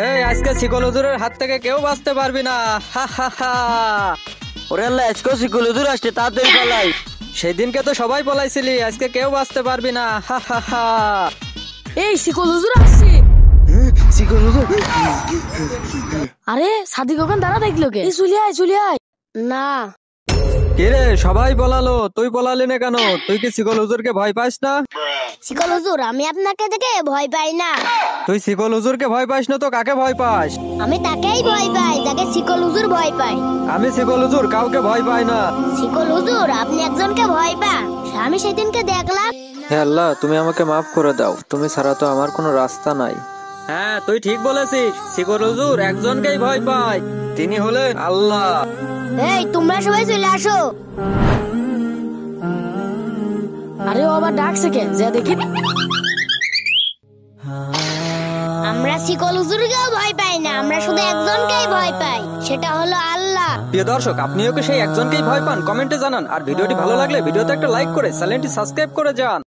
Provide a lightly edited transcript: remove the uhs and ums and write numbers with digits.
এই আজকে শিকল হুজুরের হাত থেকে কেউ বাঁচতে পারবি না, হা হা হা। ওরে আল্লাহ, আজকে শিকল হুজুর আসছে, তাড়াতাড়ি পালাই। সেদিনকে তো সবাই পলাইছিলি, আজকে কেউ বাঁচতে পারবি না, হা হা হা। এই শিকল হুজুর আসছে। শিকল হুজুর, আরে সাদিক ওখান দাঁড়া দেখলো কে? চলে আয় চলে আয়। না কিরে সবাই পলালো, তুই পলালি না কেন? তুই কি শিকল হুজুরকে ভয় পাস না? শিকল হুজুর, আমি আপনাকে দেখে ভয় পাই না। তুই শিকল হুজুরকে ভয় পাস না তো কাকে ভয় পাস? আমি তাকেই ভয় পাই যাকে শিকল হুজুর ভয় পায়। আমি শিকল হুজুর কাউকে ভয় পাই না। শিকল হুজুর, আপনি একজনকে ভয় পান। আমি সেদিনকে দেখলাম। হে আল্লাহ, তুমি আমাকে মাফ করে দাও, তুমি ছাড়া তো আমার কোনো রাস্তা নাই। হ্যাঁ তুই ঠিক বলেছিস, শিকল হুজুর একজনকেই ভয় পায়, তিনি হলেন আল্লাহ। এই তোমরা সবাই চলে আসো। আরে ও আবার ডাকছে কে? যা দেখি। আমরা শিকল হুজুরকেও ভয় পাই না, আমরা শুধু একজনকেই ভয় পাই, সেটা হলো আল্লাহ। প্রিয় দর্শক, আপনিও কি সেই একজনকেই ভয় পান? কমেন্টে জানান। আর ভিডিওটি ভালো লাগলে ভিডিওতে একটা লাইক করে চ্যানেলটি সাবস্ক্রাইব করে যান।